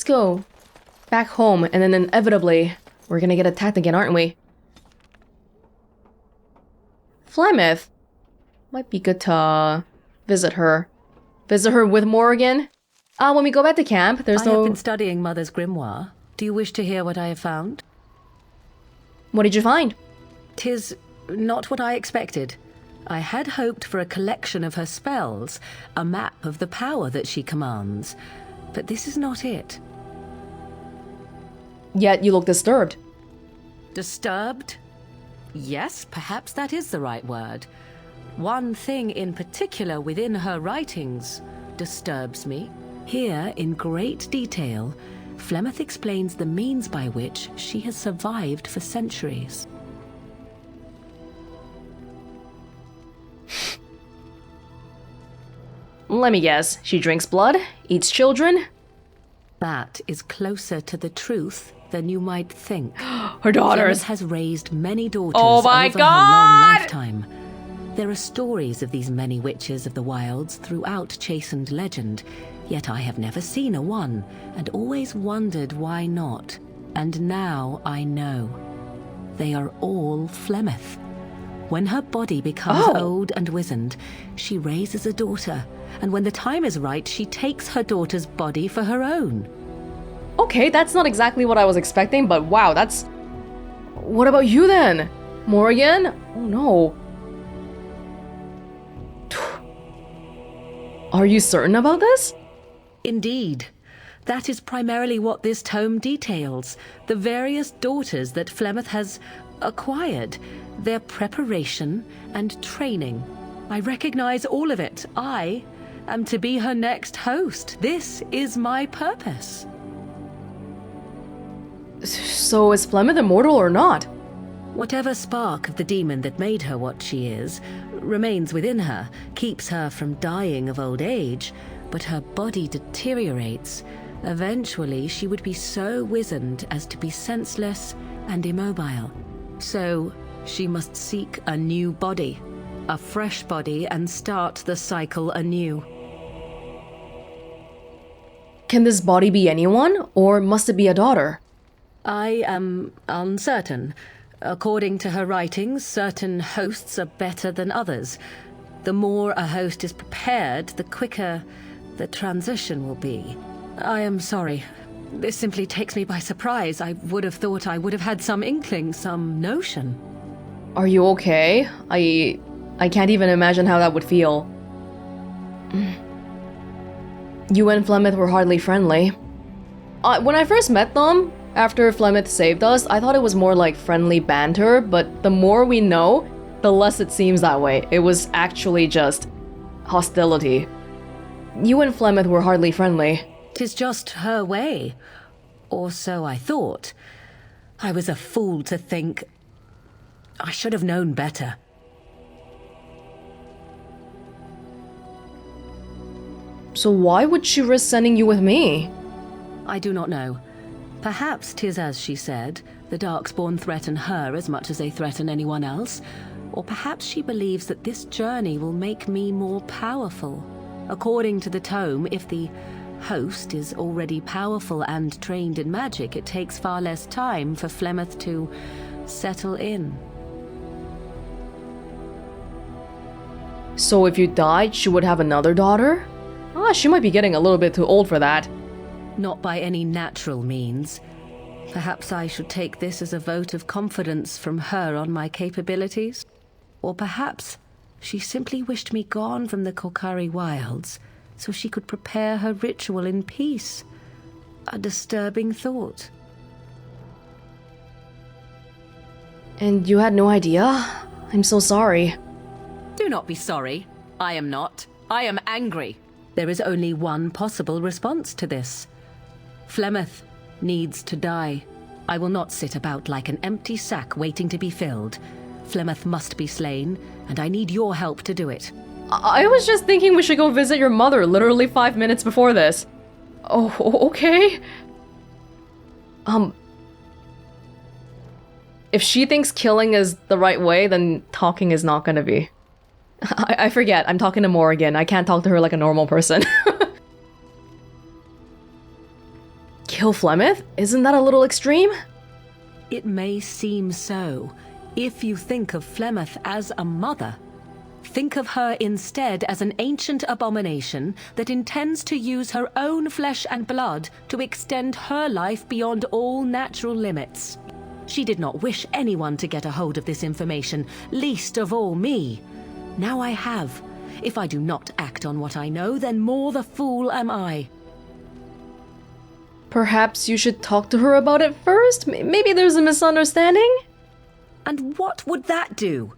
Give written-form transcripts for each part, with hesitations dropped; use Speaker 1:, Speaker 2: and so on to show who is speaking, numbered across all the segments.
Speaker 1: Let's go back home, and then inevitably, we're gonna get attacked again, aren't we? Flemeth. Might be good to visit her. Visit her with Morrigan. When we go back to camp, there's no...
Speaker 2: I have been studying Mother's grimoire. Do you wish to hear what I have found?
Speaker 1: What did you find?
Speaker 2: 'Tis not what I expected. I had hoped for a collection of her spells, a map of the power that she commands. But this is not it.
Speaker 1: Yet you look disturbed.
Speaker 2: Disturbed? Yes, perhaps that is the right word. One thing in particular within her writings disturbs me. Here, in great detail, Flemeth explains the means by which she has survived for centuries.
Speaker 1: Let me guess. She drinks blood? Eats children?
Speaker 2: That is closer to the truth than you might think.
Speaker 1: Her daughters!
Speaker 2: Flemeth has raised many daughters
Speaker 1: Oh my
Speaker 2: over
Speaker 1: God!
Speaker 2: her long lifetime. There are stories of these many witches of the wilds throughout chastened legend, yet I have never seen a one, and always wondered why not. And now I know. They are all Flemeth. When her body becomes old and wizened, she raises a daughter, and when the time is right, she takes her daughter's body for her own.
Speaker 1: Okay, that's not exactly what I was expecting, but wow, that's... What about you then? Morrigan? Oh no. Are you certain about this?
Speaker 2: Indeed. That is primarily what this tome details. The various daughters that Flemeth has acquired. Their preparation and training. I recognize all of it. I am to be her next host. This is my purpose.
Speaker 1: So is Flemeth immortal or not?
Speaker 2: Whatever spark of the demon that made her what she is remains within her, keeps her from dying of old age, but her body deteriorates. Eventually, she would be so wizened as to be senseless and immobile. So, she must seek a new body, a fresh body, and start the cycle anew.
Speaker 1: Can this body be anyone, or must it be a daughter?
Speaker 2: I am uncertain. According to her writings, certain hosts are better than others. The more a host is prepared, the quicker the transition will be. I am sorry. This simply takes me by surprise. I would have thought I would have had some inkling, some notion.
Speaker 1: Are you okay? I can't even imagine how that would feel. You and Flemeth were hardly friendly. When I first met them, after Flemeth saved us, I thought it was more like friendly banter, but the more we know, the less it seems that way. It was actually just hostility. You and Flemeth were hardly friendly.
Speaker 2: 'Tis just her way. Or so I thought. I was a fool to think. I should have known better.
Speaker 1: So why would she risk sending you with me?
Speaker 2: I do not know. Perhaps 'tis as she said, the Darkspawn threaten her as much as they threaten anyone else. Or perhaps she believes that this journey will make me more powerful. According to the tome, if the host is already powerful and trained in magic, it takes far less time for Flemeth to settle in.
Speaker 1: So if you died, she would have another daughter? She might be getting a little bit too old for that.
Speaker 2: Not by any natural means. Perhaps I should take this as a vote of confidence from her on my capabilities. Or perhaps she simply wished me gone from the Korkari wilds so she could prepare her ritual in peace. A disturbing thought.
Speaker 1: And you had no idea? I'm so sorry.
Speaker 2: Do not be sorry. I am not. I am angry. There is only one possible response to this. Flemeth needs to die. I will not sit about like an empty sack waiting to be filled. Flemeth must be slain, and I need your help to do it.
Speaker 1: I was just thinking we should go visit your mother literally 5 minutes before this. Oh, okay. If she thinks killing is the right way, then talking is not gonna be. I forget, I'm talking to Morrigan. I can't talk to her like a normal person. kill Flemeth? Isn't that a little extreme?
Speaker 2: It may seem so, if you think of Flemeth as a mother. Think of her instead as an ancient abomination that intends to use her own flesh and blood to extend her life beyond all natural limits. She did not wish anyone to get a hold of this information, least of all me. Now I have. If I do not act on what I know, then more the fool am I.
Speaker 1: Perhaps you should talk to her about it first? Maybe there's a misunderstanding?
Speaker 2: And what would that do?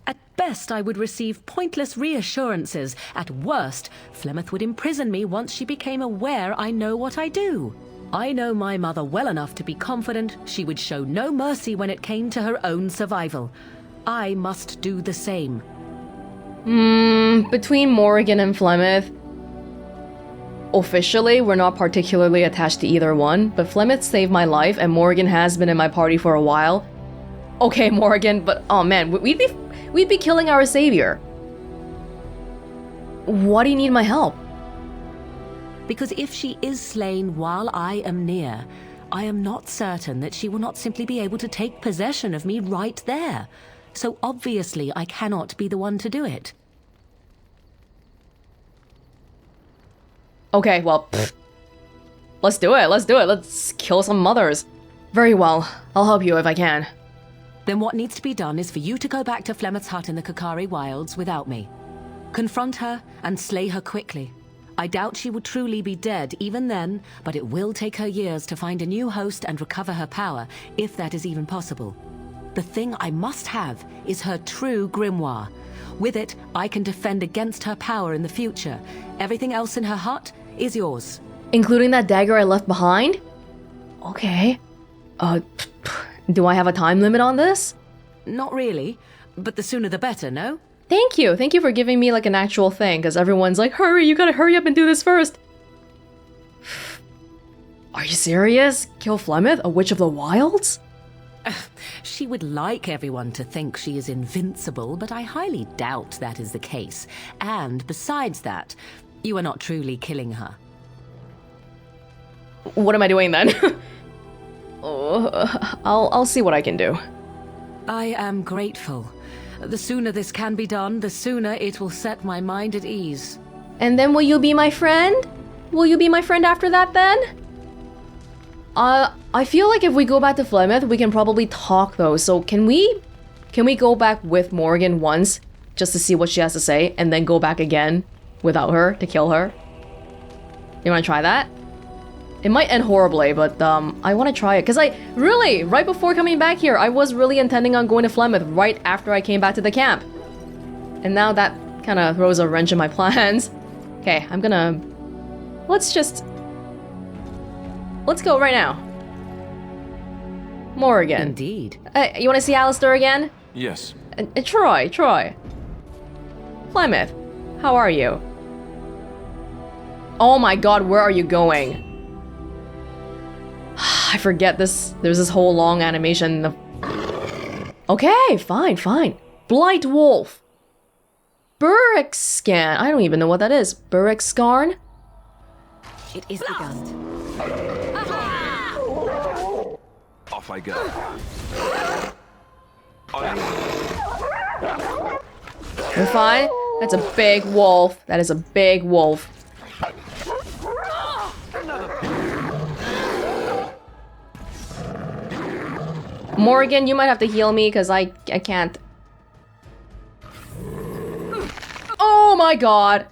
Speaker 2: At best, I would receive pointless reassurances. At worst, Flemeth would imprison me once she became aware I know what I do. I know my mother well enough to be confident she would show no mercy when it came to her own survival. I must do the same.
Speaker 1: Between Morrigan and Flemeth, officially, we're not particularly attached to either one, but Flemeth saved my life and Morrigan has been in my party for a while. Okay, Morrigan, but oh man, we'd be killing our savior. Why do you need my help?
Speaker 2: Because if she is slain while I am near, I am not certain that she will not simply be able to take possession of me right there. So obviously I cannot be the one to do it.
Speaker 1: Okay, well, let's do it, let's kill some mothers. Very well, I'll help you if I can.
Speaker 2: Then what needs to be done is for you to go back to Flemeth's hut in the Kakari Wilds without me. Confront her and slay her quickly. I doubt she will truly be dead even then, but it will take her years to find a new host and recover her power, if that is even possible. The thing I must have is her true grimoire. With it, I can defend against her power in the future. Everything else in her hut is yours.
Speaker 1: Including that dagger I left behind? Okay. Do I have a time limit on this?
Speaker 2: Not really, but the sooner the better, no?
Speaker 1: Thank you for giving me like an actual thing, because everyone's like, hurry, you gotta hurry up and do this first. Are you serious? Kill Flemeth, a witch of the wilds?
Speaker 2: She would like everyone to think she is invincible, but I highly doubt that is the case. And besides that, you are not truly killing her.
Speaker 1: What am I doing then? I'll see what I can do.
Speaker 2: I am grateful. The sooner this can be done, the sooner it will set my mind at ease.
Speaker 1: And then will you be my friend? Will you be my friend after that then? I feel like if we go back to Flemeth, we can probably talk though. So can we go back with Morrigan once just to see what she has to say and then go back again without her to kill her? You want to try that? It might end horribly, but I want to try it because right before coming back here, I was really intending on going to Flemeth right after I came back to the camp. And now that kind of throws a wrench in my plans. Okay, let's go right now. Morrigan.
Speaker 2: Indeed.
Speaker 1: You want to see Alistair again?
Speaker 3: Yes.
Speaker 1: Troy. Flemeth, how are you? Oh my god, where are you going? I forget this. There's this whole long animation. Okay, fine. Blight Wolf. Burrick Scan. I don't even know what that is. Burrick Scarn?
Speaker 2: It is begun.
Speaker 3: Off I go.
Speaker 1: You're fine? That's a big wolf. That is a big wolf. Morrigan, you might have to heal me because I can't. Oh my god.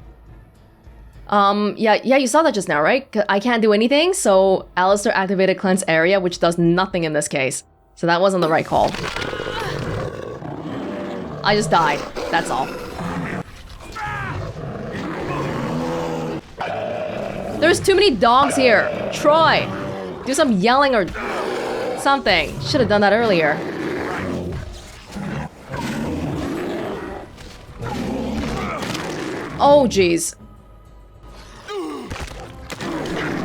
Speaker 1: Yeah, you saw that just now, right? I can't do anything, so Alistair activated Cleanse Area, which does nothing in this case. So that wasn't the right call. I just died, that's all. There's too many dogs here. Troy, do some yelling or something. Should have done that earlier. Oh, jeez.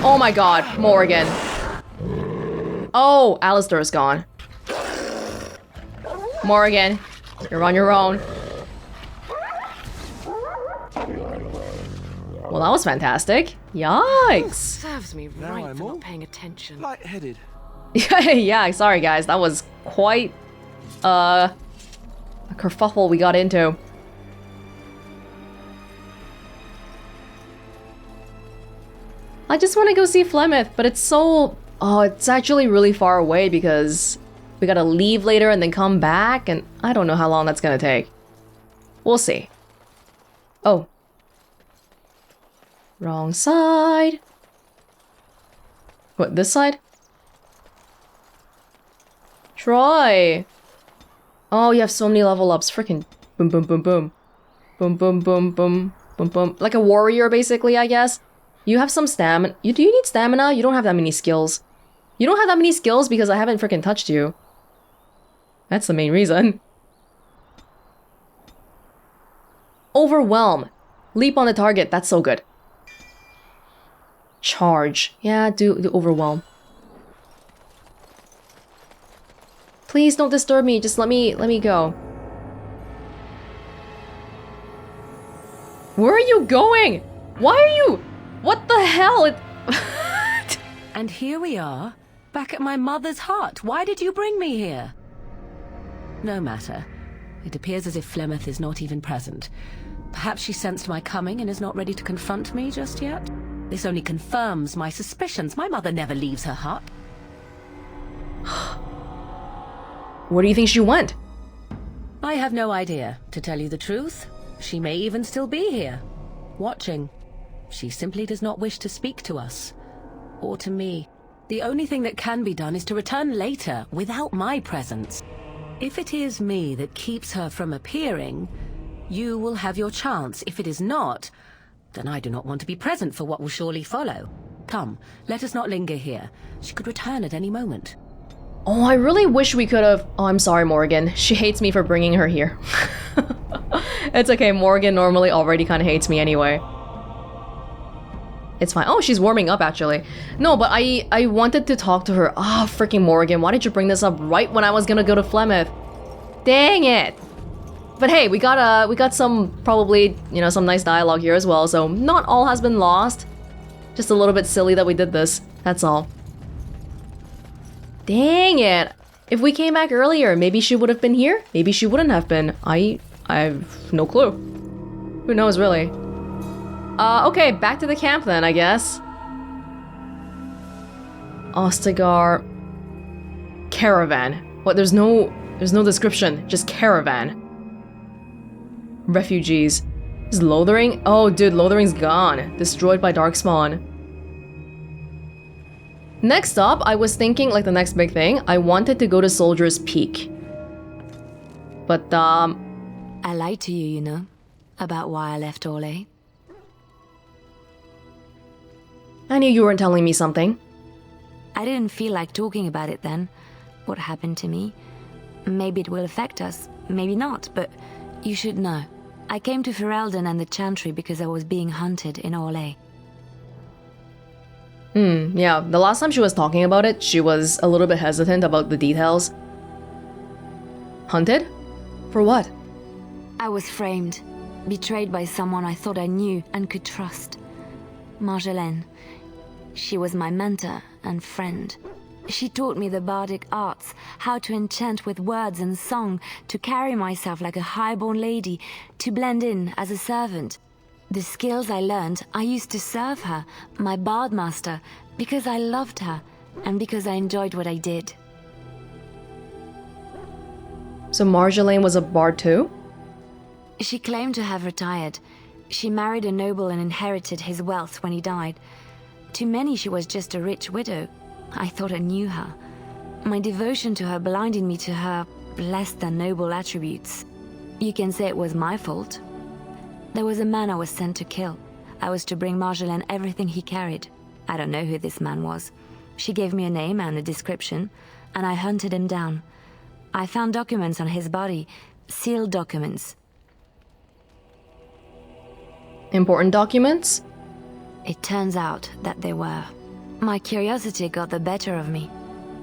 Speaker 1: Oh my god, Morrigan. Oh, Alistair is gone. Morrigan, you're on your own. Well, that was fantastic. Yikes.
Speaker 4: Serves me
Speaker 3: Now
Speaker 4: right
Speaker 3: I'm
Speaker 4: for
Speaker 3: all
Speaker 4: not paying attention.
Speaker 3: lightheaded.
Speaker 1: Yeah, sorry guys, that was quite a kerfuffle we got into. I just want to go see Flemeth, but it's so... Oh, it's actually really far away because we gotta leave later and then come back, and I don't know how long that's gonna take. We'll see. Oh. Wrong side. What, this side? Troy! Oh, you have so many level ups. Freaking boom, boom, boom, boom. Boom, boom, boom, boom, boom, boom. Like a warrior, basically, I guess. You have some stamina. Do you need stamina? You don't have that many skills. You don't have that many skills because I haven't freaking touched you. That's the main reason. Overwhelm. Leap on the target. That's so good. Charge. Yeah, do overwhelm. Please don't disturb me. Just let me go. Where are you going? Why are you... What the hell?
Speaker 2: And here we are, back at my mother's hut. Why did you bring me here? No matter. It appears as if Flemeth is not even present. Perhaps she sensed my coming and is not ready to confront me just yet. This only confirms my suspicions. My mother never leaves her hut.
Speaker 1: Where do you think she went?
Speaker 2: I have no idea, to tell you the truth. She may even still be here, watching. She simply does not wish to speak to us. Or to me. The only thing that can be done is to return later, without my presence. If it is me that keeps her from appearing, you will have your chance. If it is not, then I do not want to be present for what will surely follow. Come, let us not linger here. She could return at any moment.
Speaker 1: Oh, I really wish we could have... Oh, I'm sorry, Morrigan. She hates me for bringing her here. It's okay, Morrigan normally already kind of hates me anyway. It's fine. Oh, she's warming up, actually. No, but I wanted to talk to her. Ah, oh, freaking Morrigan. Why did you bring this up right when I was gonna go to Flemeth? Dang it. But hey, we got some, probably, you know, some nice dialogue here as well, so not all has been lost. Just a little bit silly that we did this. That's all. Dang it. If we came back earlier, maybe she would have been here. Maybe she wouldn't have been. I have no clue. Who knows, really? Okay, back to the camp then, I guess. Ostagar... Caravan. What, there's no description, just caravan. Refugees. Is Lothering? Oh, dude, Lothering's gone. Destroyed by Darkspawn. Next up, I was thinking, like the next big thing, I wanted to go to Soldier's Peak. But,
Speaker 5: I lied to you, you know, about why I left Orlais.
Speaker 1: I knew you weren't telling me something.
Speaker 5: I didn't feel like talking about it then. What happened to me. Maybe it will affect us, maybe not, but you should know. I came to Ferelden and the Chantry because I was being hunted in Orlais.
Speaker 1: Yeah, the last time she was talking about it, she was a little bit hesitant about the details. Hunted? For what?
Speaker 5: I was framed, betrayed by someone I thought I knew and could trust. Marjolaine. She was my mentor and friend. She taught me the bardic arts, how to enchant with words and song, to carry myself like a highborn lady, to blend in as a servant. The skills I learned, I used to serve her, my bard master, because I loved her, and because I enjoyed what I did.
Speaker 1: So Marjolaine was a bard too?
Speaker 5: She claimed to have retired. She married a noble and inherited his wealth when he died. To many she was just a rich widow. I thought I knew her. My devotion to her blinded me to her less than noble attributes. You can say it was my fault. There was a man I was sent to kill. I was to bring Marjolaine everything he carried. I don't know who this man was. She gave me a name and a description, and I hunted him down. I found documents on his body, sealed documents.
Speaker 1: Important documents?
Speaker 5: It turns out that they were. My curiosity got the better of me.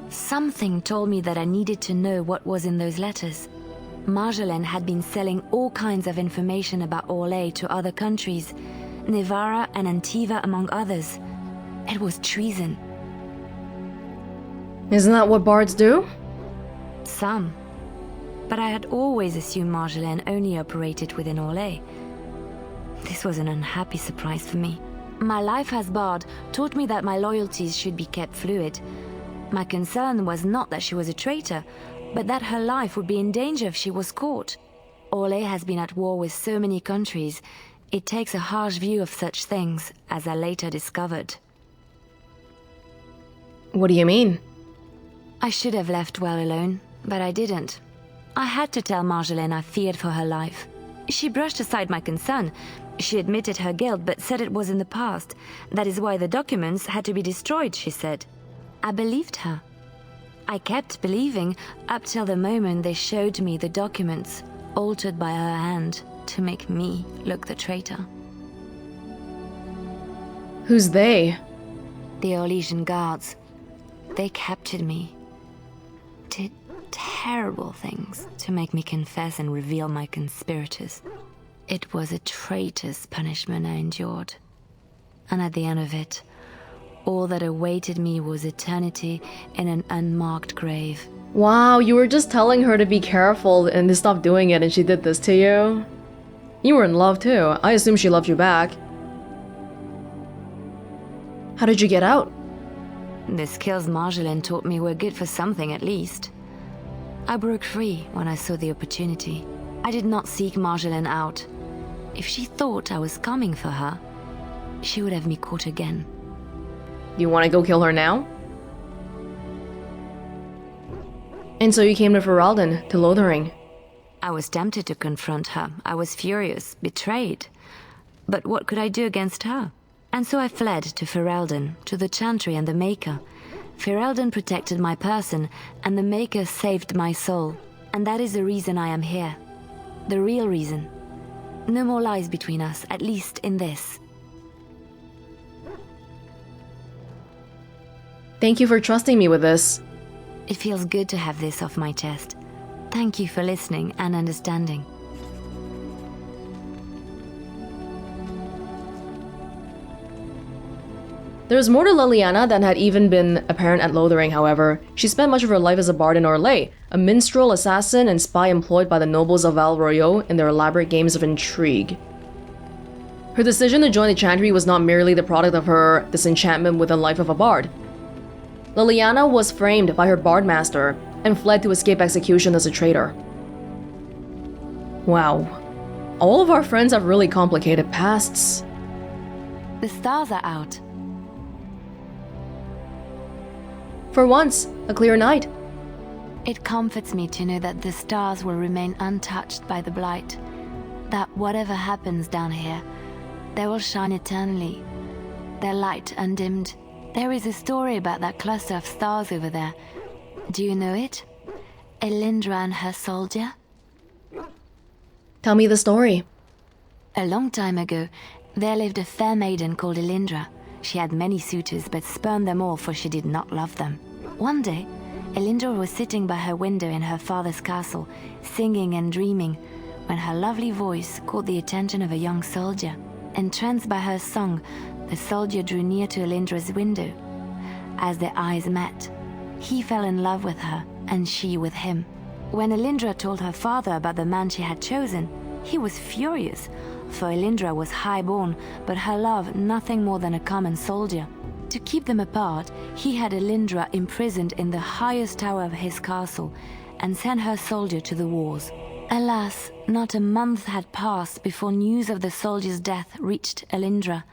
Speaker 5: Something told me that I needed to know what was in those letters. Marjolaine had been selling all kinds of information about Orlais to other countries, Nevara and Antiva among others. It was treason.
Speaker 1: Isn't that what bards do?
Speaker 5: Some. But I had always assumed Marjolaine only operated within Orlais. This was an unhappy surprise for me. My life as bard taught me that my loyalties should be kept fluid. My concern was not that she was a traitor, but that her life would be in danger if she was caught. Orlais has been at war with so many countries. It takes a harsh view of such things, as I later discovered.
Speaker 1: What do you mean?
Speaker 5: I should have left well alone, but I didn't. I had to tell Marjolaine I feared for her life. She brushed aside my concern. She admitted her guilt, but said it was in the past. That is why the documents had to be destroyed, she said. I believed her. I kept believing up till the moment they showed me the documents, altered by her hand, to make me look the traitor.
Speaker 1: Who's they?
Speaker 5: The Orlesian guards. They captured me. Did terrible things to make me confess and reveal my conspirators. It was a traitor's punishment I endured. And at the end of it, all that awaited me was eternity in an unmarked grave.
Speaker 1: Wow, you were just telling her to be careful and to stop doing it and she did this to you? You were in love too. I assume she loved you back. How did you get out?
Speaker 5: The skills Marjolaine taught me were good for something at least. I broke free when I saw the opportunity. I did not seek Marjolaine out. If she thought I was coming for her, she would have me caught again.
Speaker 1: You want to go kill her now? And so you came to Ferelden, to Lothering.
Speaker 5: I was tempted to confront her. I was furious, betrayed. But what could I do against her? And so I fled to Ferelden, to the Chantry and the Maker. Ferelden protected my person, and the Maker saved my soul. And that is the reason I am here. The real reason. No more lies between us, at least in this.
Speaker 1: Thank you for trusting me with this.
Speaker 5: It feels good to have this off my chest. Thank you for listening and understanding.
Speaker 1: There's more to Leliana than had even been apparent at Lothering, however. She spent much of her life as a bard in Orlais, a minstrel, assassin, and spy employed by the nobles of Val Royeaux in their elaborate games of intrigue. Her decision to join the Chantry was not merely the product of her disenchantment with the life of a bard. Leliana was framed by her bard master and fled to escape execution as a traitor. Wow. All of our friends have really complicated pasts.
Speaker 5: The stars are out.
Speaker 1: For once, a clear night.
Speaker 5: It comforts me to know that the stars will remain untouched by the blight. That whatever happens down here, they will shine eternally, their light undimmed. There is a story about that cluster of stars over there. Do you know it? Elindra and her soldier?
Speaker 1: Tell me the story.
Speaker 5: A long time ago, there lived a fair maiden called Elindra. She had many suitors, but spurned them all, for she did not love them. One day, Elindra was sitting by her window in her father's castle, singing and dreaming, when her lovely voice caught the attention of a young soldier. Entranced by her song, the soldier drew near to Elindra's window. As their eyes met, he fell in love with her, and she with him. When Elindra told her father about the man she had chosen, he was furious, for Elindra was high-born, but her love nothing more than a common soldier. To keep them apart, he had Elindra imprisoned in the highest tower of his castle, and sent her soldier to the wars. Alas, not a month had passed before news of the soldier's death reached Elindra.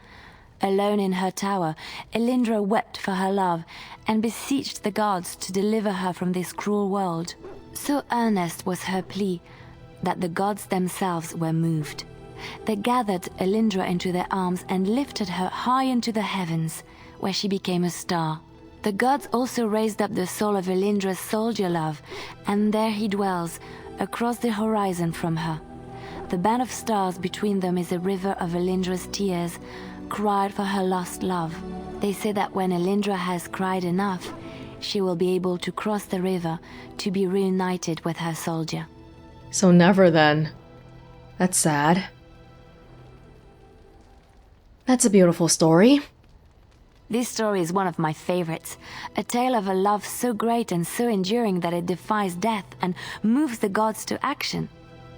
Speaker 5: Alone in her tower, Elindra wept for her love, and beseeched the gods to deliver her from this cruel world. So earnest was her plea, that the gods themselves were moved. They gathered Elindra into their arms and lifted her high into the heavens, where she became a star. The gods also raised up the soul of Elindra's soldier love, and there he dwells, across the horizon from her. The band of stars between them is a river of Elindra's tears, cried for her lost love. They say that when Elindra has cried enough, she will be able to cross the river to be reunited with her soldier.
Speaker 1: So never then. That's sad. That's a beautiful story.
Speaker 5: This story is one of my favorites. A tale of a love so great and so enduring that it defies death and moves the gods to action.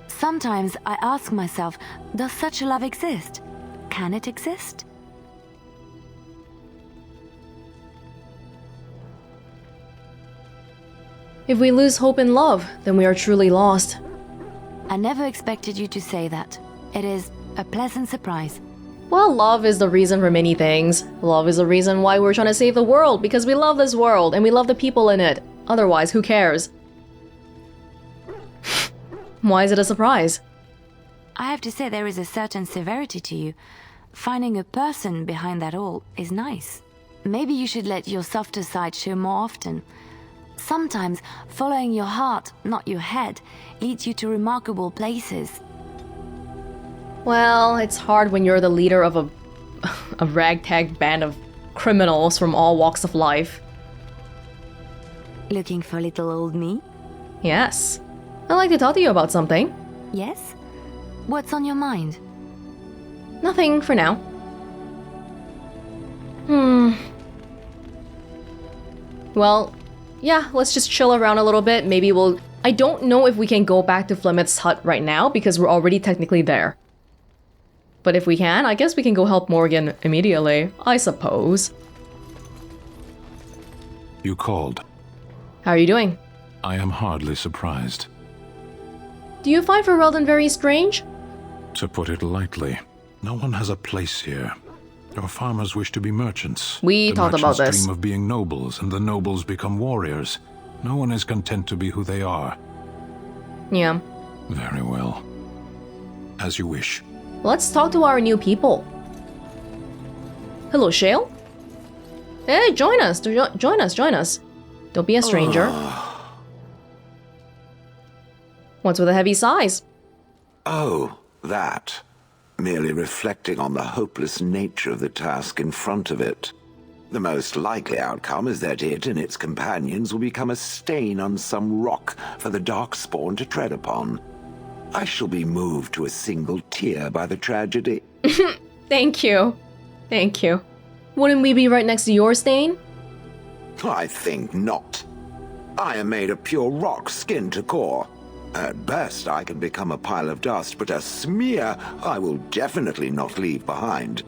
Speaker 5: Sometimes I ask myself, does such a love exist? Can it exist?
Speaker 1: If we lose hope in love, then we are truly lost.
Speaker 5: I never expected you to say that. It is a pleasant surprise.
Speaker 1: Well, love is the reason for many things. Love is the reason why we're trying to save the world, because we love this world and we love the people in it. Otherwise, who cares? Why is it a surprise?
Speaker 5: I have to say there is a certain severity to you. Finding a person behind that all is nice. Maybe you should let your softer side show more often. Sometimes following your heart, not your head, leads you to remarkable places.
Speaker 1: Well, it's hard when you're the leader of a ragtag band of criminals from all walks of life.
Speaker 5: Looking for little old me?
Speaker 1: Yes. I'd like to talk to you about something.
Speaker 5: Yes? What's on your mind?
Speaker 1: Nothing for now. Well, yeah, let's just chill around a little bit. Maybe we'll... I don't know if we can go back to Flemeth's hut right now because we're already technically there. But if we can, I guess we can go help Morrigan immediately, I suppose.
Speaker 4: You called.
Speaker 1: How are you doing?
Speaker 4: I am hardly surprised.
Speaker 1: Do you find Ferelden very strange?
Speaker 4: To put it lightly, no one has a place here. Your farmers wish to be merchants.
Speaker 1: We talked about
Speaker 4: The merchants
Speaker 1: this.
Speaker 4: dream of being nobles, and the nobles become warriors. No one is content to be who they are.
Speaker 1: Yeah.
Speaker 4: Very well. As you wish.
Speaker 1: Let's talk to our new people. Hello, Shale? Hey, join us. Join us. Don't be a stranger. What's with the heavy sighs?
Speaker 3: Oh, that. Merely reflecting on the hopeless nature of the task in front of it. The most likely outcome is that it and its companions will become a stain on some rock for the Darkspawn to tread upon. I shall be moved to a single tear by the tragedy.
Speaker 1: Thank you. Thank you. Wouldn't we be right next to your stain?
Speaker 3: I think not. I am made of pure rock, skin to core. At best, I can become a pile of dust, but a smear I will definitely not leave behind.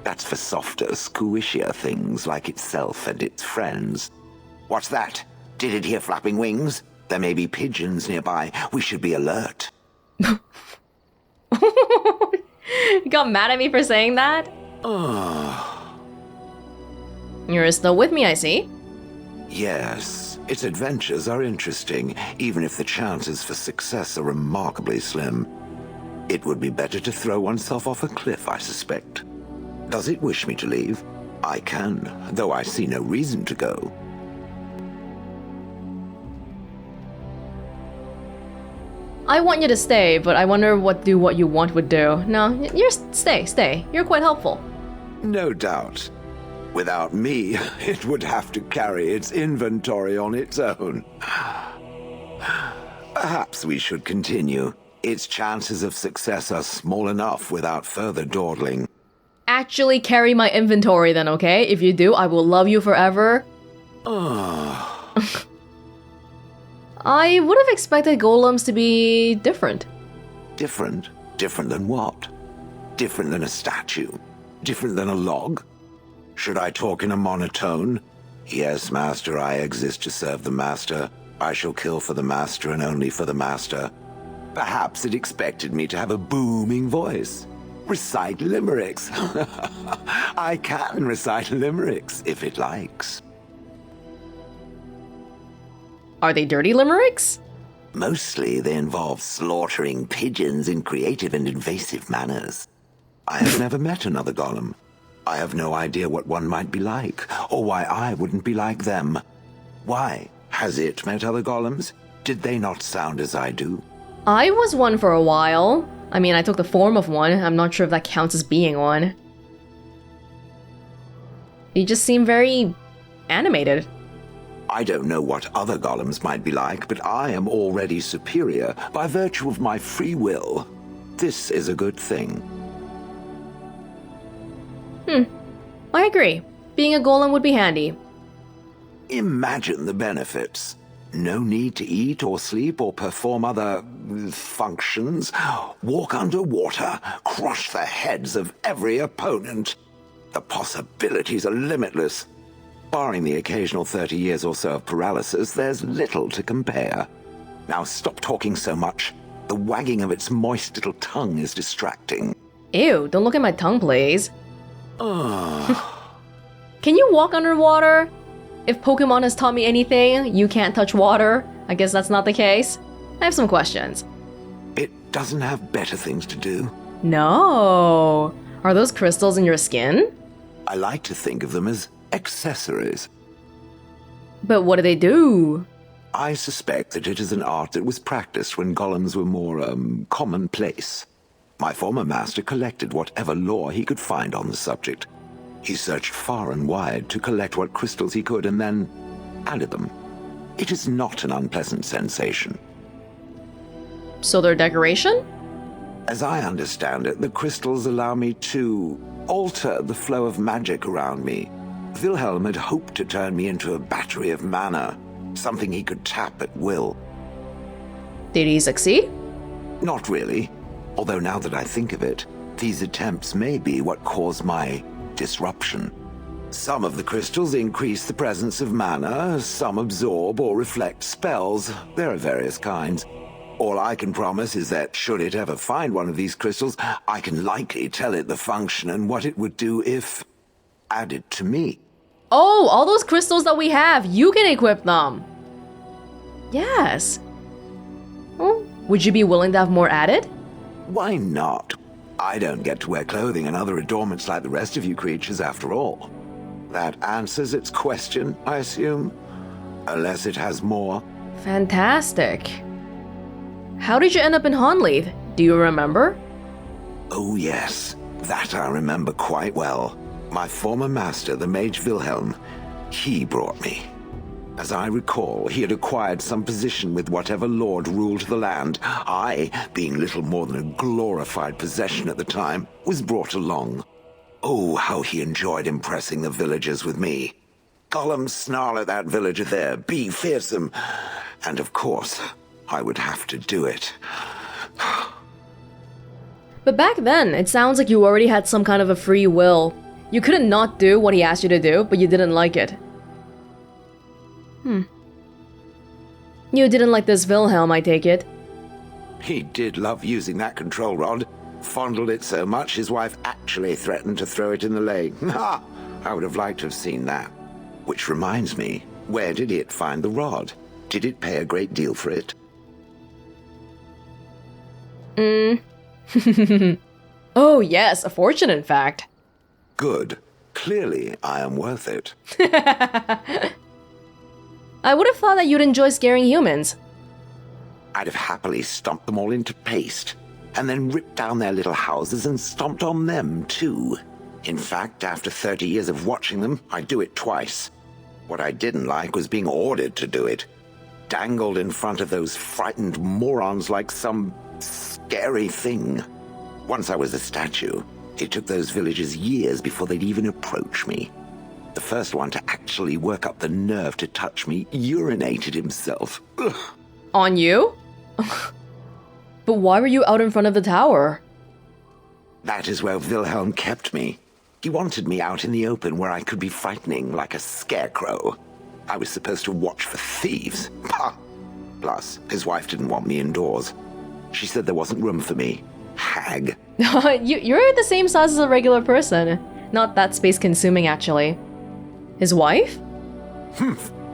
Speaker 3: That's for softer, squishier things like itself and its friends. What's that? Did it hear flapping wings? There may be pigeons nearby. We should be alert.
Speaker 1: You got mad at me for saying that? You're still with me, I see.
Speaker 3: Yes, its adventures are interesting, even if the chances for success are remarkably slim. It would be better to throw oneself off a cliff, I suspect. Does it wish me to leave? I can, though I see no reason to go.
Speaker 1: I want you to stay, but I wonder what you want would do. No, stay. You're quite helpful.
Speaker 3: No doubt. Without me, it would have to carry its inventory on its own. Perhaps we should continue. Its chances of success are small enough without further dawdling.
Speaker 1: Actually carry my inventory then, okay? If you do, I will love you forever. I would have expected golems to be different.
Speaker 3: Different? Different than what? Different than a statue? Different than a log? Should I talk in a monotone? Yes, master, I exist to serve the master. I shall kill for the master and only for the master. Perhaps it expected me to have a booming voice. Recite limericks. I can recite limericks if it likes.
Speaker 1: Are they dirty limericks?
Speaker 3: Mostly they involve slaughtering pigeons in creative and invasive manners. I have never met another golem. I have no idea what one might be like, or why I wouldn't be like them. Why? Has it met other golems? Did they not sound as I do?
Speaker 1: I was one for a while. I mean, I took the form of one. I'm not sure if that counts as being one. You just seem very animated.
Speaker 3: I don't know what other golems might be like, but I am already superior by virtue of my free will. This is a good thing.
Speaker 1: I agree. Being a golem would be handy.
Speaker 3: Imagine the benefits. No need to eat or sleep or perform other functions. Walk underwater, crush the heads of every opponent. The possibilities are limitless. Barring the occasional 30 years or so of paralysis, there's little to compare. Now stop talking so much. The wagging of its moist little tongue is distracting.
Speaker 1: Ew, don't look at my tongue, please.
Speaker 3: Ugh.
Speaker 1: Can you walk underwater? If Pokemon has taught me anything, you can't touch water. I guess that's not the case. I have some questions.
Speaker 3: It doesn't have better things to do.
Speaker 1: No. Are those crystals in your skin?
Speaker 3: I like to think of them as accessories.
Speaker 1: But what do they do?
Speaker 3: I suspect that it is an art that was practiced when golems were more, commonplace. My former master collected whatever lore he could find on the subject. He searched far and wide to collect what crystals he could and then added them. It is not an unpleasant sensation.
Speaker 1: So they're decoration?
Speaker 3: As I understand it, the crystals allow me to alter the flow of magic around me. Wilhelm had hoped to turn me into a battery of mana, something he could tap at will.
Speaker 1: Did he succeed?
Speaker 3: Not really, although now that I think of it, these attempts may be what caused my disruption. Some of the crystals increase the presence of mana, some absorb or reflect spells. There are various kinds. All I can promise is that should it ever find one of these crystals, I can likely tell it the function and what it would do if added to me.
Speaker 1: Oh, all those crystals that we have, you can equip them. Yes. Oh, would you be willing to have more added?
Speaker 3: Why not? I don't get to wear clothing and other adornments like the rest of you creatures after all. That answers its question, I assume. Unless it has more.
Speaker 1: Fantastic. How did you end up in Honleith? Do you remember?
Speaker 3: Oh yes, that I remember quite well. My former master, the mage Wilhelm, he brought me. As I recall, he had acquired some position with whatever lord ruled the land. I, being little more than a glorified possession at the time, was brought along. Oh, how he enjoyed impressing the villagers with me. Golem snarl at that villager there, be fearsome. And of course, I would have to do it.
Speaker 1: But back then, it sounds like you already had some kind of a free will. You couldn't not do what he asked you to do, but you didn't like it. You didn't like this Wilhelm, I take it.
Speaker 3: He did love using that control rod. Fondled it so much his wife actually threatened to throw it in the lake. Ha! I would have liked to have seen that. Which reminds me, where did it find the rod? Did it pay a great deal for it?
Speaker 1: Oh yes, a fortune in fact.
Speaker 3: Good. Clearly, I am worth it.
Speaker 1: I would have thought that you'd enjoy scaring humans.
Speaker 3: I'd have happily stomped them all into paste, and then ripped down their little houses and stomped on them, too. In fact, after 30 years of watching them, I'd do it twice. What I didn't like was being ordered to do it. Dangled in front of those frightened morons like some scary thing. Once I was a statue, it took those villagers years before they'd even approach me. The first one to actually work up the nerve to touch me urinated himself. Ugh.
Speaker 1: On you? But why were you out in front of the tower?
Speaker 3: That is where Wilhelm kept me. He wanted me out in the open where I could be frightening like a scarecrow. I was supposed to watch for thieves. Pah! Plus, his wife didn't want me indoors. She said there wasn't room for me. Hag.
Speaker 1: You're the same size as a regular person. Not that space-consuming, actually. His wife?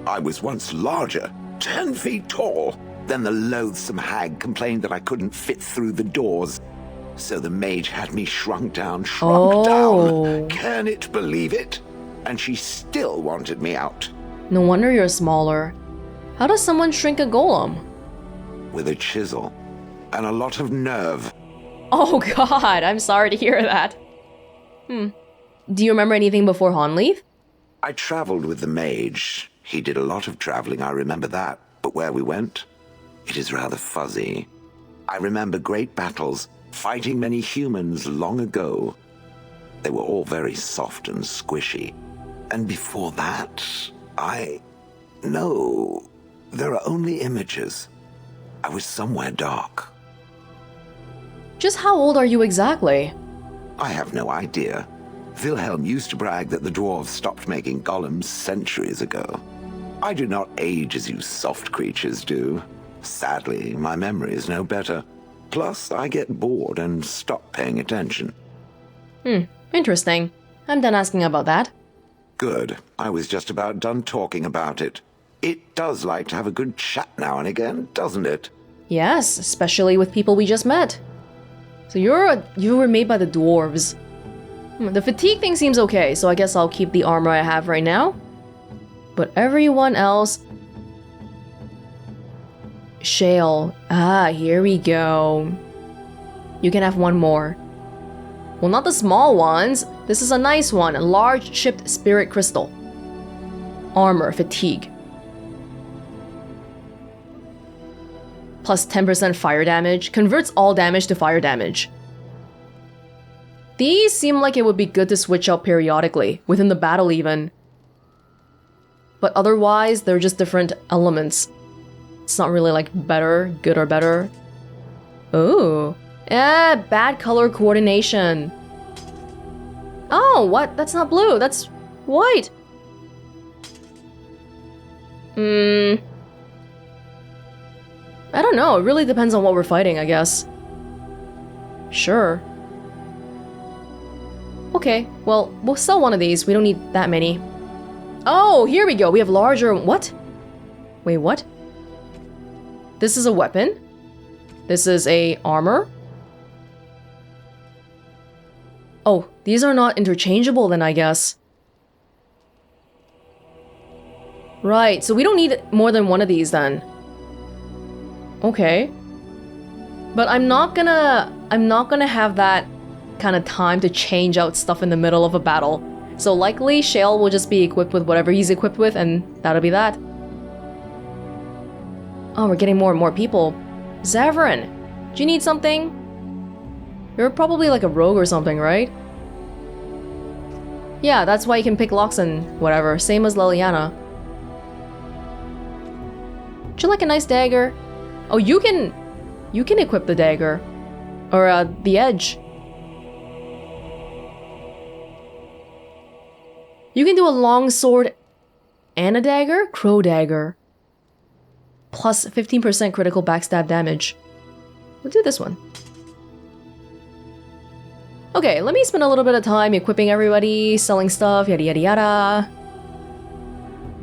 Speaker 3: I was once larger, 10 feet tall. Then the loathsome hag complained that I couldn't fit through the doors. So the mage had me shrunk down. Can it believe it? And she still wanted me out.
Speaker 1: No wonder you're smaller. How does someone shrink a golem?
Speaker 3: With a chisel. And a lot of nerve.
Speaker 1: Oh god, I'm sorry to hear that. Do you remember anything before Honleith?
Speaker 3: I traveled with the mage. He did a lot of traveling, I remember that. But where we went, it is rather fuzzy. I remember great battles, fighting many humans long ago. They were all very soft and squishy. And before that, No, there are only images. I was somewhere dark.
Speaker 1: Just how old are you exactly?
Speaker 3: I have no idea. Wilhelm used to brag that the dwarves stopped making golems centuries ago. I do not age as you soft creatures do. Sadly, my memory is no better. Plus, I get bored and stop paying attention.
Speaker 1: Interesting. I'm done asking about that.
Speaker 3: Good. I was just about done talking about it. It does like to have a good chat now and again, doesn't it?
Speaker 1: Yes, especially with people we just met. So you were made by the dwarves. The fatigue thing seems okay, so I guess I'll keep the armor I have right now. But everyone else... Shale. Ah, here we go. You can have one more. Well, not the small ones. This is a nice one. A large chipped spirit crystal. Armor, fatigue. Plus 10% fire damage. Converts all damage to fire damage. These seem like it would be good to switch out periodically, within the battle even. But otherwise, they're just different elements. It's not really like better, good or better. Ooh. Bad color coordination. Oh, what? That's not blue, that's white. I don't know, it really depends on what we're fighting, I guess. Sure. Okay, well, we'll sell one of these, we don't need that many. Oh, here we go, we have larger... What? Wait, what? This is a weapon. This is a armor. Oh, these are not interchangeable then, I guess. Right, so we don't need more than one of these then. Okay. But I'm not gonna have that kind of time to change out stuff in the middle of a battle. So likely Shale will just be equipped with whatever he's equipped with and that'll be that. Oh, we're getting more and more people. Zevran, do you need something? You're probably like a rogue or something, right? Yeah, that's why you can pick locks and whatever. Same as Leliana. Would you like a nice dagger? Oh, you can equip the dagger. Or, the edge. You can do a long sword and a dagger? Crow dagger. Plus 15% critical backstab damage. We'll do this one. Okay, let me spend a little bit of time equipping everybody, selling stuff, yada yada yada.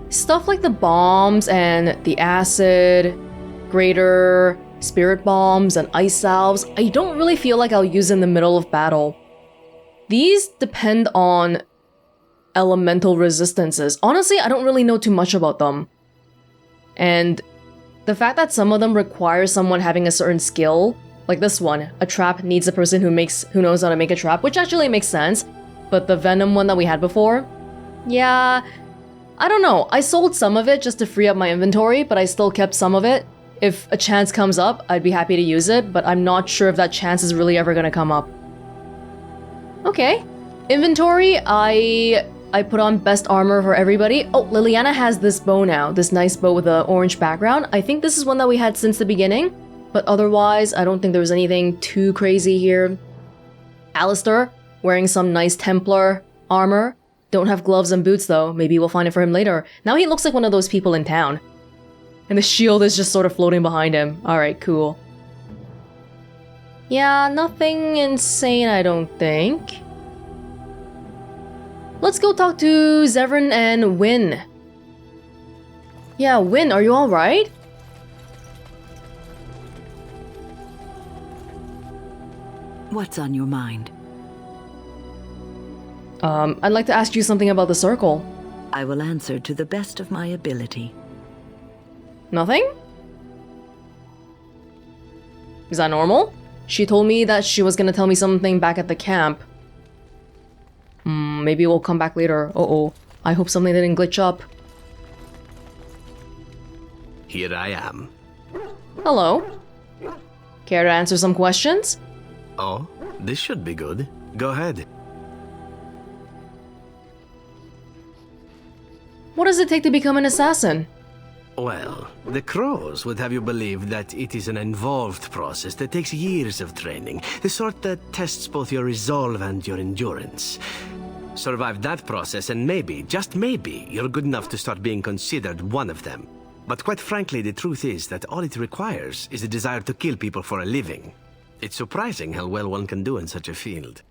Speaker 1: Stuff like the bombs and the acid, greater, spirit bombs, and ice salves, I don't really feel like I'll use in the middle of battle. These depend on elemental resistances. Honestly, I don't really know too much about them. And the fact that some of them require someone having a certain skill, like this one, a trap needs a person who knows how to make a trap, which actually makes sense. But the venom one that we had before, yeah, I don't know. I sold some of it just to free up my inventory, but I still kept some of it. If a chance comes up, I'd be happy to use it, but I'm not sure if that chance is really ever gonna come up. Okay. Inventory, I put on best armor for everybody. Oh, Leliana has this bow now, this nice bow with an orange background. I think this is one that we had since the beginning, but otherwise, I don't think there was anything too crazy here. Alistair, wearing some nice Templar armor. Don't have gloves and boots though, maybe we'll find it for him later. Now he looks like one of those people in town. And the shield is just sort of floating behind him. Alright, cool. Yeah, nothing insane, I don't think. Let's go talk to Zevran and Wynn. Yeah, Wynn, are you alright?
Speaker 2: What's on your mind?
Speaker 1: I'd like to ask you something about the circle.
Speaker 2: I will answer to the best of my ability.
Speaker 1: Nothing? Is that normal? She told me that she was gonna tell me something back at the camp. Maybe we'll come back later. Uh-oh. I hope something didn't glitch up.
Speaker 6: Here I am.
Speaker 1: Hello. Care to answer some questions?
Speaker 6: Oh, this should be good. Go ahead.
Speaker 1: What does it take to become an assassin?
Speaker 6: Well, the crows would have you believe that it is an involved process that takes years of training, the sort that tests both your resolve and your endurance. Survive that process and maybe, just maybe, you're good enough to start being considered one of them. But quite frankly, the truth is that all it requires is a desire to kill people for a living. It's surprising how well one can do in such a field.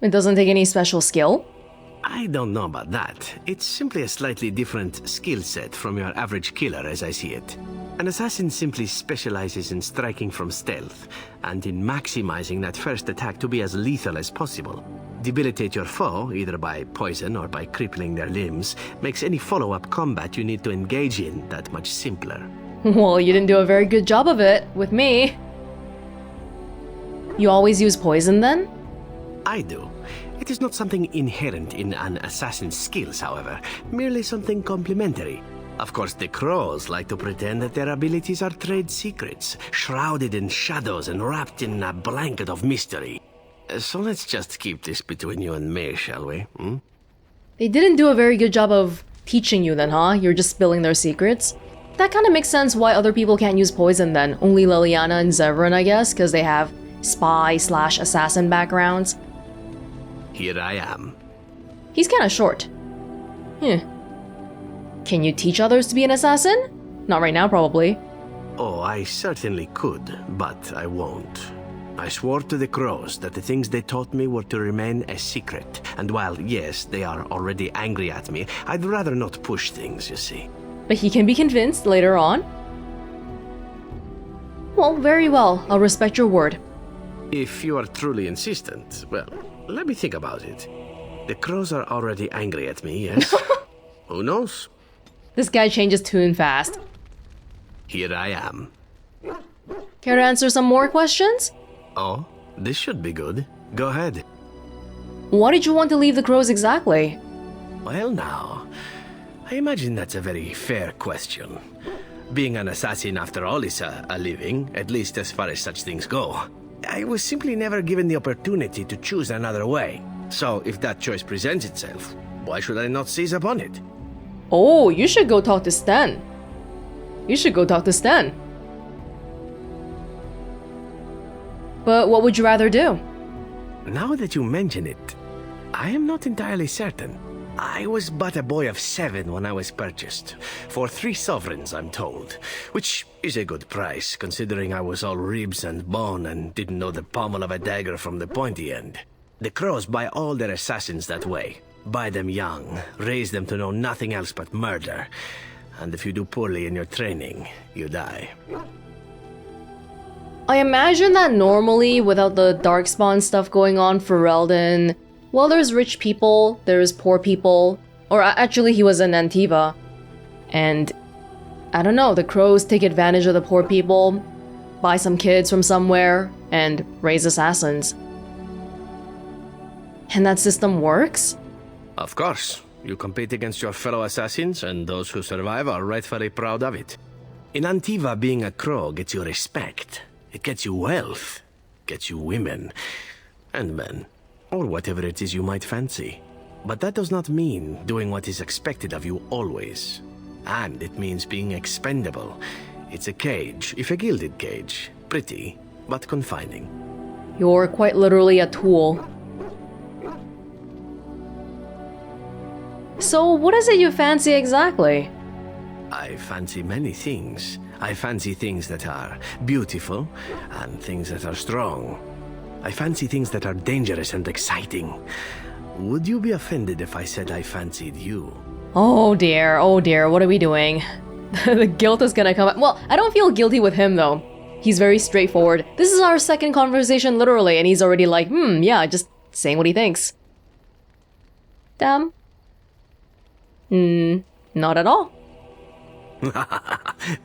Speaker 1: It doesn't take any special skill?
Speaker 6: I don't know about that. It's simply a slightly different skill set from your average killer as I see it. An assassin simply specializes in striking from stealth, and in maximizing that first attack to be as lethal as possible. Debilitate your foe, either by poison or by crippling their limbs, makes any follow-up combat you need to engage in that much simpler.
Speaker 1: Well, you didn't do a very good job of it, with me. You always use poison then?
Speaker 6: I do. It is not something inherent in an assassin's skills, however, merely something complementary. Of course, the crows like to pretend that their abilities are trade secrets, shrouded in shadows and wrapped in a blanket of mystery. So let's just keep this between you and me, shall we?
Speaker 1: They didn't do a very good job of teaching you then, huh? You're just spilling their secrets? That kind of makes sense why other people can't use poison then. Only Leliana and Zevran, I guess, because they have spy/assassin backgrounds.
Speaker 6: Here I am.
Speaker 1: He's kind of short. Can you teach others to be an assassin? Not right now, probably.
Speaker 6: Oh, I certainly could, but I won't. I swore to the crows that the things they taught me were to remain a secret. And while, yes, they are already angry at me, I'd rather not push things, you see.
Speaker 1: But he can be convinced later on. Well, very well. I'll respect your word.
Speaker 6: If you are truly insistent, well, let me think about it. The crows are already angry at me, yes? Who knows?
Speaker 1: This guy changes tune fast.
Speaker 6: Here I am.
Speaker 1: Care to answer some more questions?
Speaker 6: Oh, this should be good. Go ahead.
Speaker 1: Why did you want to leave the crows exactly?
Speaker 6: Well now, I imagine that's a very fair question. Being an assassin, after all, is a living, at least as far as such things go. I was simply never given the opportunity to choose another way. So if that choice presents itself, why should I not seize upon it?
Speaker 1: Oh, you should go talk to Sten. But what would you rather do?
Speaker 6: Now that you mention it, I am not entirely certain. I was but a boy of 7 when I was purchased, for 3 sovereigns, I'm told, which is a good price, considering I was all ribs and bone and didn't know the pommel of a dagger from the pointy end. The crows buy all their assassins that way. Buy them young, raise them to know nothing else but murder, and if you do poorly in your training, you die.
Speaker 1: I imagine that normally, without the Darkspawn stuff going on for Relden, well, there's rich people, there's poor people, or actually he was in Antiva. And, I don't know, the crows take advantage of the poor people, buy some kids from somewhere, and raise assassins. And that system works?
Speaker 6: Of course. You compete against your fellow assassins, and those who survive are rightfully proud of it. In Antiva, being a crow gets you respect. It gets you wealth, gets you women, and men. Or whatever it is you might fancy. But that does not mean doing what is expected of you always. And it means being expendable. It's a cage, if a gilded cage. Pretty, but confining.
Speaker 1: You're quite literally a tool. So what is it you fancy exactly?
Speaker 6: I fancy many things. I fancy things that are beautiful, and things that are strong. I fancy things that are dangerous and exciting. Would you be offended if I said I fancied you?
Speaker 1: Oh dear, what are we doing? The guilt is gonna come. Well, I don't feel guilty with him though. He's very straightforward. This is our second conversation literally, and he's already like, yeah, just saying what he thinks. Damn. Not at all.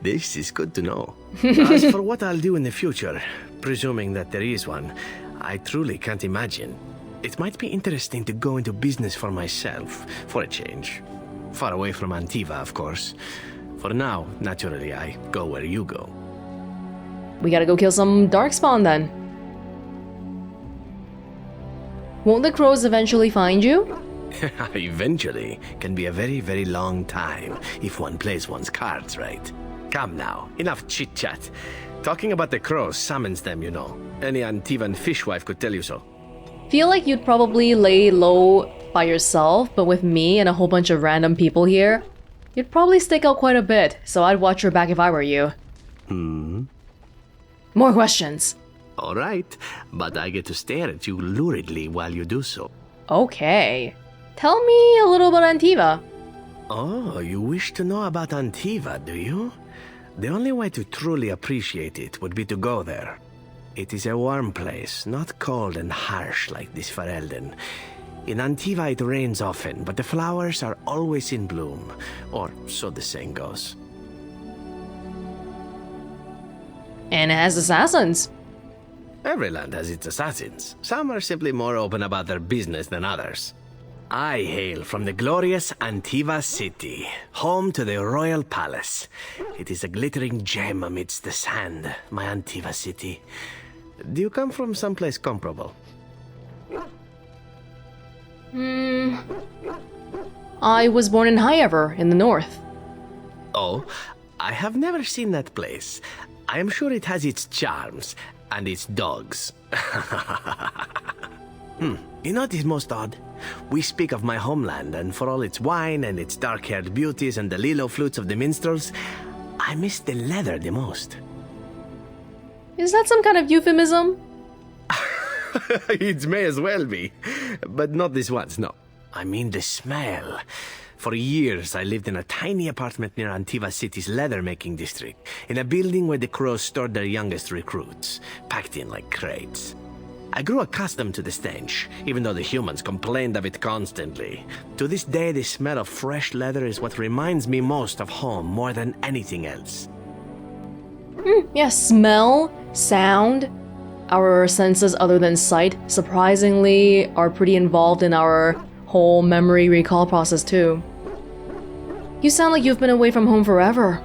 Speaker 6: This is good to know. As for what I'll do in the future, presuming that there is one, I truly can't imagine. It might be interesting to go into business for myself, for a change. Far away from Antiva, of course. For now, naturally, I go where you go.
Speaker 1: We gotta go kill some Darkspawn then. Won't the crows eventually find you?
Speaker 6: Eventually can be a very, very long time if one plays one's cards right. Come now, enough chit-chat. Talking about the crows summons them, you know. Any Antivan fishwife could tell you so.
Speaker 1: Feel like you'd probably lay low by yourself, but with me and a whole bunch of random people here, you'd probably stick out quite a bit, so I'd watch your back if I were you. More questions.
Speaker 6: All right, but I get to stare at you luridly while you do so.
Speaker 1: Okay. Tell me a little about Antiva.
Speaker 6: Oh, you wish to know about Antiva, do you? The only way to truly appreciate it would be to go there. It is a warm place, not cold and harsh like this Ferelden. In Antiva it rains often, but the flowers are always in bloom, or so the saying goes.
Speaker 1: And it has assassins.
Speaker 6: Every land has its assassins. Some are simply more open about their business than others. I hail from the glorious Antiva city, home to the royal palace. It is a glittering gem amidst the sand, my Antiva city. Do you come from someplace comparable?
Speaker 1: I was born in Highever, in the north.
Speaker 6: Oh, I have never seen that place. I am sure it has its charms, and its dogs. You know what is most odd? We speak of my homeland, and for all its wine and its dark-haired beauties and the lilo flutes of the minstrels, I miss the leather the most.
Speaker 1: Is that some kind of euphemism?
Speaker 6: It may as well be, but not this once, no. I mean the smell. For years, I lived in a tiny apartment near Antiva City's leather-making district, in a building where the crows stored their youngest recruits, packed in like crates. I grew accustomed to the stench, even though the humans complained of it constantly. To this day, the smell of fresh leather is what reminds me most of home more than anything else.
Speaker 1: Yeah, smell, sound, our senses other than sight, surprisingly, are pretty involved in our whole memory recall process too. You sound like you've been away from home forever.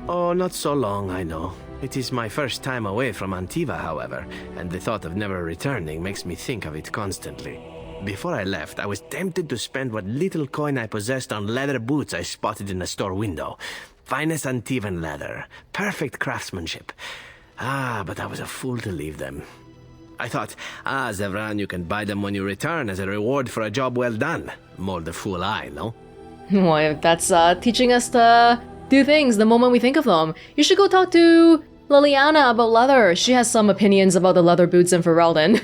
Speaker 6: Oh, not so long, I know. It is my first time away from Antiva, however, and the thought of never returning makes me think of it constantly. Before I left, I was tempted to spend what little coin I possessed on leather boots I spotted in a store window. Finest Antivan leather, perfect craftsmanship. But I was a fool to leave them. I thought, Zevran, you can buy them when you return as a reward for a job well done. More the fool I, no?
Speaker 1: Well, that's teaching us to do things the moment we think of them. You should go talk to Leliana about leather. She has some opinions about the leather boots in Ferelden.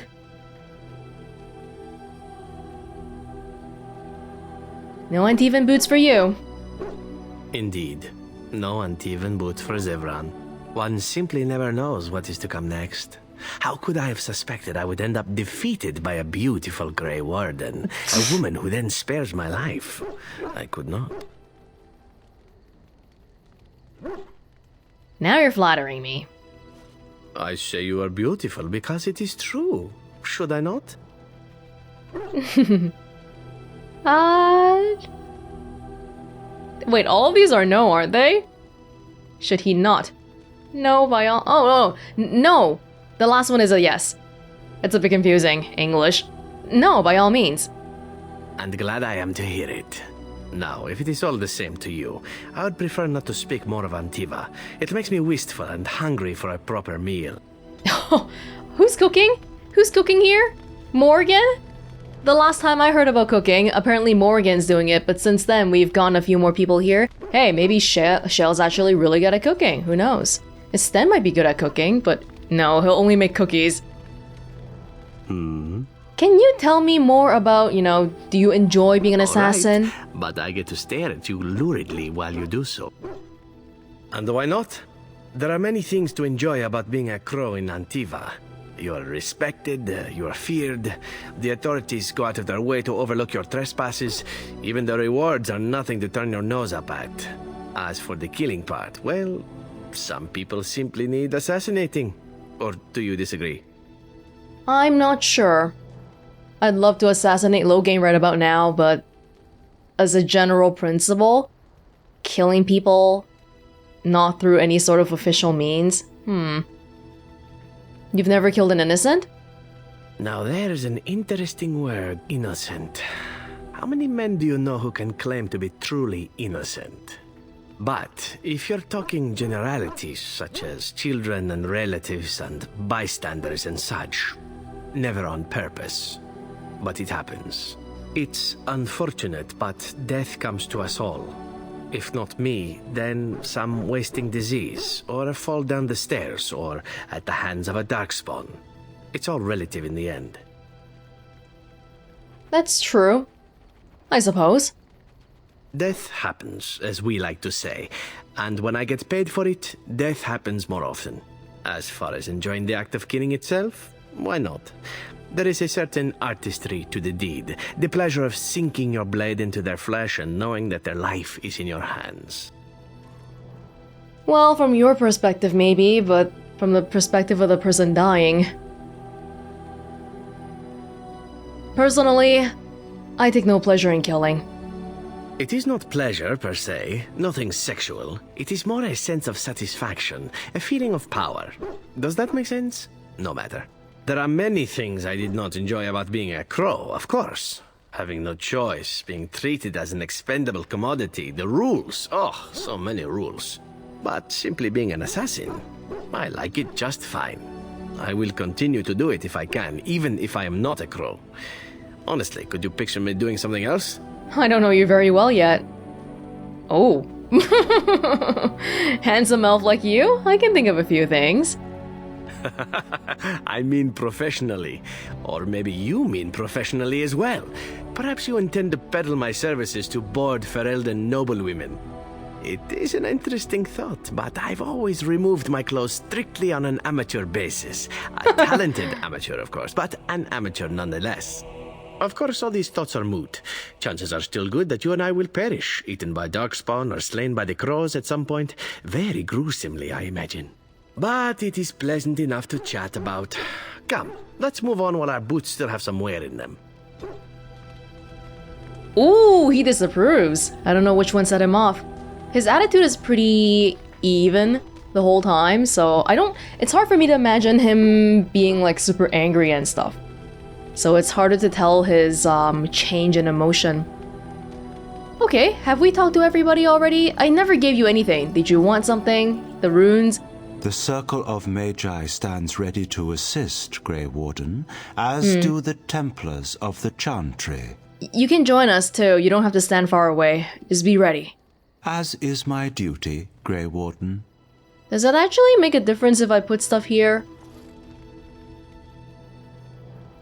Speaker 1: No Antivan boots for you.
Speaker 6: Indeed. No Antivan boots for Zevran. One simply never knows what is to come next. How could I have suspected I would end up defeated by a beautiful Grey Warden, a woman who then spares my life? I could not.
Speaker 1: Now you're flattering me.
Speaker 6: I say you are beautiful because it is true. Should I not?
Speaker 1: Wait, all of these are no, aren't they? Should he not? No, by all. Oh, no! The last one is a yes. It's a bit confusing. English. No, by all means.
Speaker 6: And glad I am to hear it. Now, if it is all the same to you, I would prefer not to speak more of Antiva. It makes me wistful and hungry for a proper meal.
Speaker 1: Who's cooking? Who's cooking here? Morrigan? The last time I heard about cooking, apparently Morrigan's doing it, but since then we've gotten a few more people here. Hey, maybe Shale's actually really good at cooking. Who knows? Sten might be good at cooking, but no, he'll only make cookies. Can you tell me more about, do you enjoy being an assassin?
Speaker 6: Right, but I get to stare at you luridly while you do so. And why not? There are many things to enjoy about being a crow in Antiva. You are respected, you are feared, the authorities go out of their way to overlook your trespasses, even the rewards are nothing to turn your nose up at. As for the killing part, well, some people simply need assassinating. Or do you disagree?
Speaker 1: I'm not sure. I'd love to assassinate Logain right about now, but as a general principle, killing people not through any sort of official means, You've never killed an innocent?
Speaker 6: Now there's an interesting word, innocent. how many men do you know who can claim to be truly innocent? But if you're talking generalities, such as children and relatives and bystanders and such, never on purpose. But it happens. It's unfortunate, but death comes to us all. If not me, then some wasting disease, or a fall down the stairs, or at the hands of a darkspawn. It's all relative in the end.
Speaker 1: That's true. I suppose.
Speaker 6: Death happens, as we like to say, and when I get paid for it, death happens more often. As far as enjoying the act of killing itself, why not? There is a certain artistry to the deed, the pleasure of sinking your blade into their flesh and knowing that their life is in your hands.
Speaker 1: Well, from your perspective maybe, but from the perspective of the person dying. Personally, I take no pleasure in killing.
Speaker 6: It is not pleasure, per se, nothing sexual. It is more a sense of satisfaction, a feeling of power. Does that make sense? No matter. There are many things I did not enjoy about being a crow, of course. Having no choice, being treated as an expendable commodity, the rules, oh, so many rules. But simply being an assassin, I like it just fine. I will continue to do it if I can, even if I am not a crow. Honestly, could you picture me doing something else?
Speaker 1: I don't know you very well yet. Oh. Handsome elf like you? I can think of a few things.
Speaker 6: I mean professionally. Or maybe you mean professionally as well. Perhaps you intend to peddle my services to bored Ferelden noblewomen. It is an interesting thought, but I've always removed my clothes strictly on an amateur basis. A talented amateur, of course, but an amateur nonetheless. Of course, all these thoughts are moot. Chances are still good that you and I will perish, eaten by darkspawn or slain by the crows at some point. Very gruesomely, I imagine. But it is pleasant enough to chat about. Come, let's move on while our boots still have some wear in them.
Speaker 1: Ooh, he disapproves. I don't know which one set him off. His attitude is pretty even the whole time, so it's hard for me to imagine him being like super angry and stuff. So it's harder to tell his change in emotion. Okay, have we talked to everybody already? I never gave you anything. Did you want something? The runes?
Speaker 7: The Circle of Magi stands ready to assist, Grey Warden, as do the Templars of the Chantry.
Speaker 1: You can join us too. You don't have to stand far away. Just be ready.
Speaker 7: As is my duty, Grey Warden.
Speaker 1: Does that actually make a difference if I put stuff here?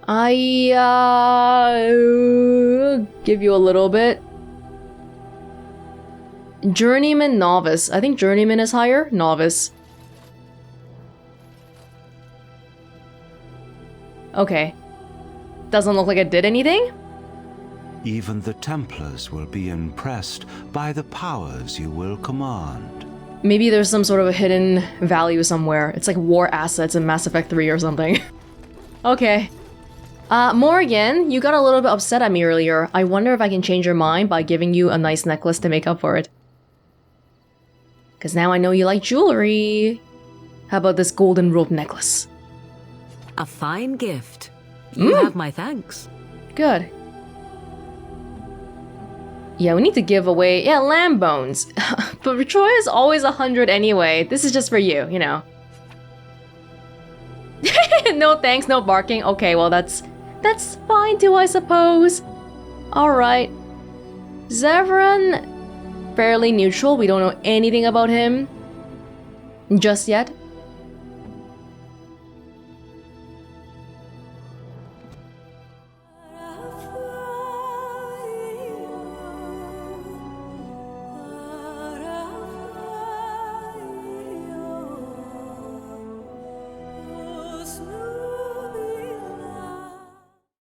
Speaker 1: I give you a little bit. Journeyman, novice. I think journeyman is higher. Novice. Okay. Doesn't look like it did anything?
Speaker 7: Even the Templars will be impressed by the powers you will command.
Speaker 1: Maybe there's some sort of a hidden value somewhere. It's like war assets in Mass Effect 3 or something. Okay. Morrigan, you got a little bit upset at me earlier. I wonder if I can change your mind by giving you a nice necklace to make up for it. Because now I know you like jewelry. How about this golden rope necklace?
Speaker 2: A fine gift. You have my thanks.
Speaker 1: Good. Yeah, we need to give away, lamb bones. But Troy is always 100 anyway. This is just for you, you know. No thanks, no barking. Okay, well that's fine too, I suppose. Alright. Zevran, fairly neutral. We don't know anything about him just yet.